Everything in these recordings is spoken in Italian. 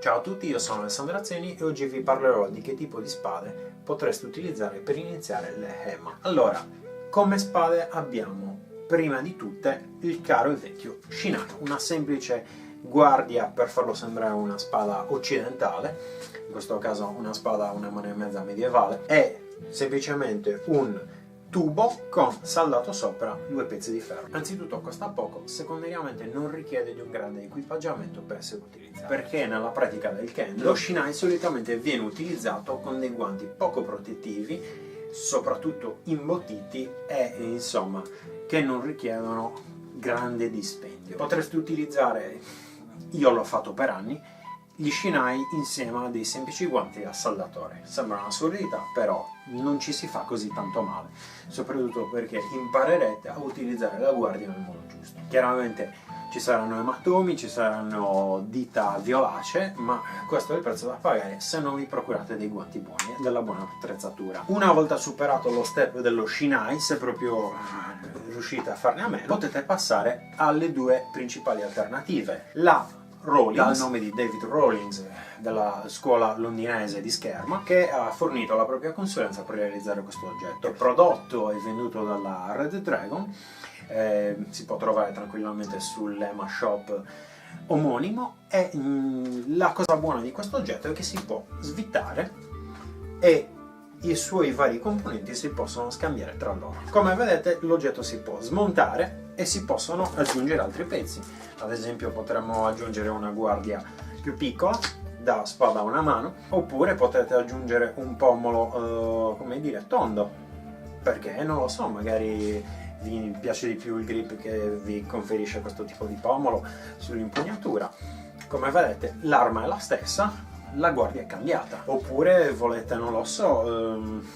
Ciao a tutti, io sono Alessandro Azzeni e oggi vi parlerò di che tipo di spade potreste utilizzare per iniziare le HEMA. Allora, come spade abbiamo prima di tutte il caro e vecchio Shinai, una semplice guardia per farlo sembrare una spada occidentale, in questo caso una spada una mano e mezza medievale, è semplicemente un tubo con saldato sopra due pezzi di ferro. Anzitutto costa poco, secondariamente non richiede di un grande equipaggiamento per essere utilizzato, perché nella pratica del kendo lo Shinai solitamente viene utilizzato con dei guanti poco protettivi, soprattutto imbottiti e insomma che non richiedono grande dispendio. Potreste utilizzare, io l'ho fatto per anni, gli Shinai insieme a dei semplici guanti a saldatore. Sembra un'assurdità, però non ci si fa così tanto male, soprattutto perché imparerete a utilizzare la guardia nel modo giusto. Chiaramente ci saranno ematomi, ci saranno dita violacee, ma questo è il prezzo da pagare se non vi procurate dei guanti buoni e della buona attrezzatura. Una volta superato lo step dello Shinai, se proprio riuscite a farne a meno, potete passare alle due principali alternative. La Rawlings, dal nome di David Rawlings della scuola londinese di scherma, che ha fornito la propria consulenza per realizzare questo oggetto. Il prodotto è venduto dalla Red Dragon, si può trovare tranquillamente sull'EMA shop omonimo e la cosa buona di questo oggetto è che si può svittare e i suoi vari componenti si possono scambiare tra loro. Come vedete l'oggetto si può smontare e si possono aggiungere altri pezzi. Ad esempio potremmo aggiungere una guardia più piccola da spada a una mano, oppure potete aggiungere un pommolo come dire tondo, perché non lo so, magari vi piace di più il grip che vi conferisce questo tipo di pommolo sull'impugnatura. Come vedete l'arma è la stessa, la guardia è cambiata, oppure volete, non lo so,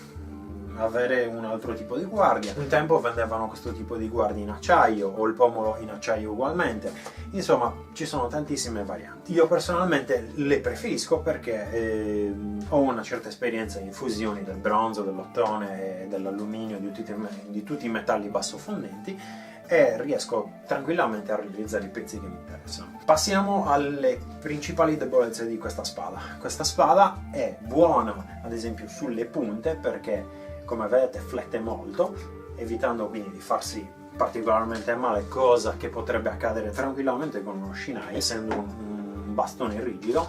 avere un altro tipo di guardia. Un tempo vendevano questo tipo di guardie in acciaio o il pomolo in acciaio ugualmente. Insomma, ci sono tantissime varianti. Io personalmente le preferisco perché ho una certa esperienza in fusioni del bronzo, dell'ottone, dell'alluminio, di tutti i metalli bassofondenti, e riesco tranquillamente a realizzare i pezzi che mi interessano. Passiamo alle principali debolezze di questa spada. Questa spada è buona ad esempio sulle punte perché, come vedete, flette molto, evitando quindi di farsi particolarmente male, cosa che potrebbe accadere tranquillamente con uno Shinai, essendo un bastone rigido.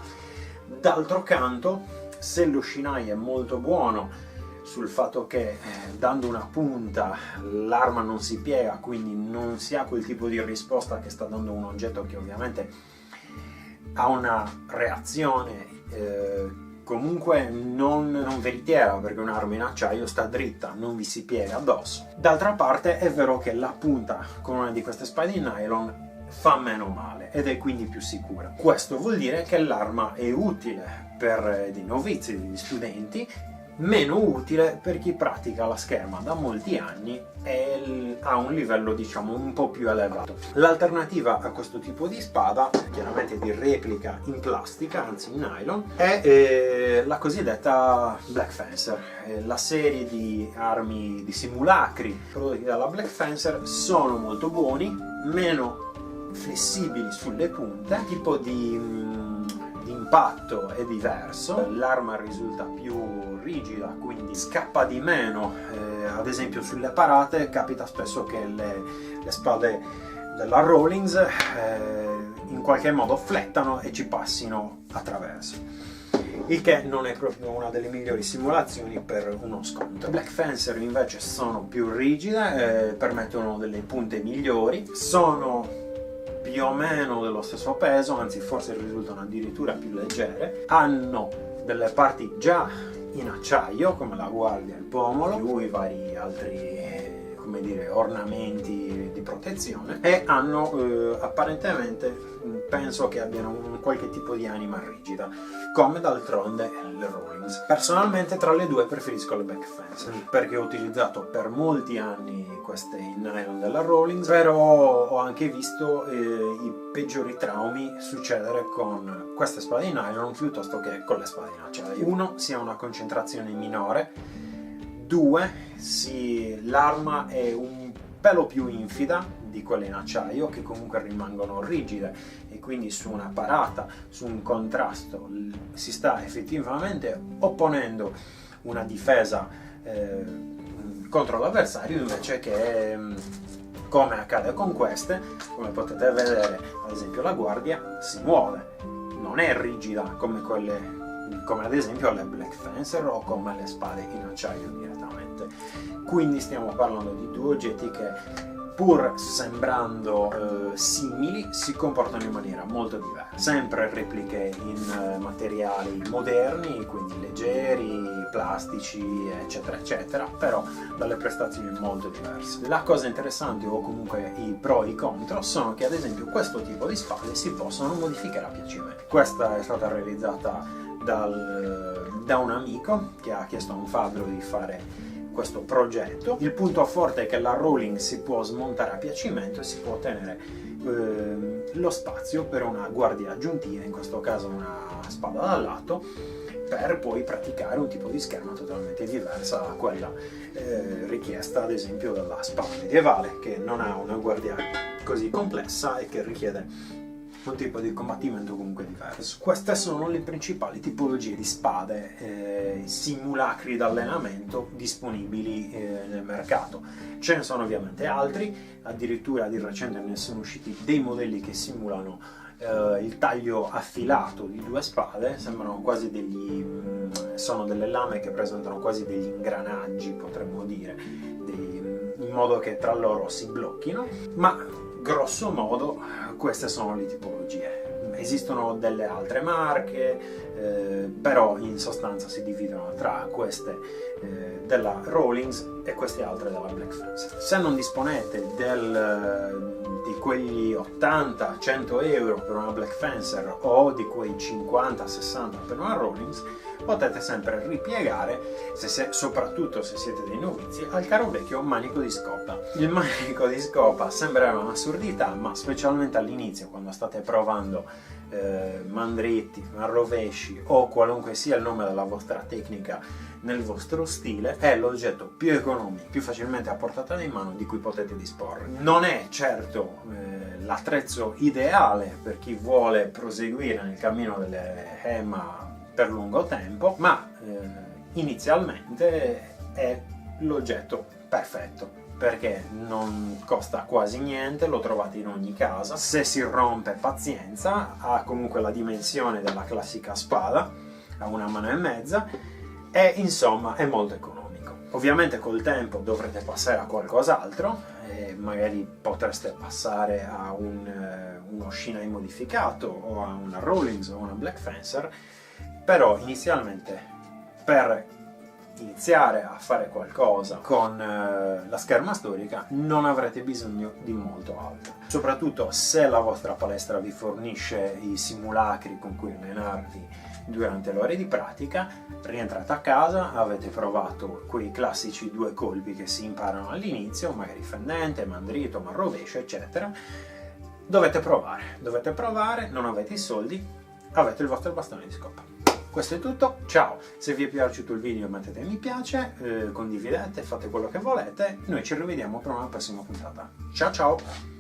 D'altro canto, se lo Shinai è molto buono sul fatto che dando una punta l'arma non si piega, quindi non si ha quel tipo di risposta che sta dando un oggetto che ovviamente ha una reazione comunque non veritiera, perché un'arma in acciaio sta dritta, non vi si piega addosso. D'altra parte è vero che la punta con una di queste spade in nylon fa meno male ed è quindi più sicura. Questo vuol dire che l'arma è utile per dei novizi, degli studenti, meno utile per chi pratica la scherma da molti anni e ha un livello diciamo un po' più elevato. L'alternativa a questo tipo di spada, chiaramente di replica in plastica, anzi in nylon, è la cosiddetta Black Fencer. La serie di armi di simulacri prodotti dalla Black Fencer sono molto buoni, meno flessibili sulle punte, il tipo di impatto è diverso, l'arma risulta più rigida, quindi scappa di meno. Ad esempio sulle parate capita spesso che le spade della Rawlings in qualche modo flettano e ci passino attraverso, il che non è proprio una delle migliori simulazioni per uno scontro. Black Fencer invece sono più rigide, permettono delle punte migliori, sono più o meno dello stesso peso, anzi forse risultano addirittura più leggere, hanno delle parti già in acciaio come la guardia e il pomolo, più i vari altri come dire ornamenti di protezione, e hanno apparentemente, penso che abbiano un qualche tipo di anima rigida, come d'altronde le Rawlings. Personalmente tra le due preferisco le Black Fencer perché ho utilizzato per molti anni queste in nylon della Rawlings, però ho anche visto i peggiori traumi succedere con queste spade in nylon piuttosto che con le spade in acciaio. Uno, si ha una concentrazione minore, due, l'arma è un pelo più infida, di quelle in acciaio che comunque rimangono rigide, e quindi su una parata, su un contrasto si sta effettivamente opponendo una difesa contro l'avversario, invece che come accade con queste, come potete vedere, ad esempio la guardia si muove, non è rigida come ad esempio le Black Fencer o come le spade in acciaio direttamente. Quindi stiamo parlando di due oggetti che, pur sembrando simili, si comportano in maniera molto diversa. Sempre repliche in materiali moderni, quindi leggeri, plastici, eccetera eccetera, però dalle prestazioni molto diverse. La cosa interessante, o comunque i pro e i contro, sono che ad esempio questo tipo di spade si possono modificare a piacimento. Questa è stata realizzata da un amico che ha chiesto a un fabbro di fare questo progetto. Il punto forte è che la Rowling si può smontare a piacimento e si può ottenere lo spazio per una guardia aggiuntiva, in questo caso una spada da lato, per poi praticare un tipo di scherma totalmente diversa da quella richiesta ad esempio dalla spada medievale, che non ha una guardia così complessa e che richiede un tipo di combattimento comunque diverso. Queste sono le principali tipologie di spade simulacri d'allenamento disponibili nel mercato. Ce ne sono ovviamente altri, addirittura di recente ne sono usciti dei modelli che simulano il taglio affilato di due spade, sembrano quasi sono delle lame che presentano quasi degli ingranaggi, potremmo dire, in modo che tra loro si blocchino, ma grosso modo queste sono le tipologie. Esistono delle altre marche, però in sostanza si dividono tra queste della Rawlings e queste altre della Black Fencer. Se non disponete di quegli 80-100 euro per una Black Fencer o di quei 50-60 per una Rawlings, potete sempre ripiegare, soprattutto se siete dei novizi, al caro vecchio manico di scopa. Il manico di scopa sembrerà un'assurdità, ma specialmente all'inizio, quando state provando mandriti, rovesci o qualunque sia il nome della vostra tecnica nel vostro stile, è l'oggetto più economico, più facilmente a portata di mano di cui potete disporre. Non è certo l'attrezzo ideale per chi vuole proseguire nel cammino delle HEMA per lungo tempo, ma inizialmente è l'oggetto perfetto, perché non costa quasi niente, lo trovate in ogni casa, se si rompe pazienza, ha comunque la dimensione della classica spada, ha 1,5 mani e insomma è molto economico. Ovviamente col tempo dovrete passare a qualcos'altro, magari potreste passare a uno Shinai modificato o a una Rawlings o una Black Fencer, però inizialmente, per iniziare a fare qualcosa con la scherma storica, non avrete bisogno di molto altro. Soprattutto se la vostra palestra vi fornisce i simulacri con cui allenarvi durante le ore di pratica, rientrate a casa, avete provato quei classici 2 colpi che si imparano all'inizio, magari fendente, mandrito, manrovescio, eccetera. Dovete provare, non avete i soldi, avete il vostro bastone di scopa. Questo è tutto, ciao! Se vi è piaciuto il video mettete mi piace, condividete, fate quello che volete, noi ci rivediamo per una prossima puntata. Ciao ciao!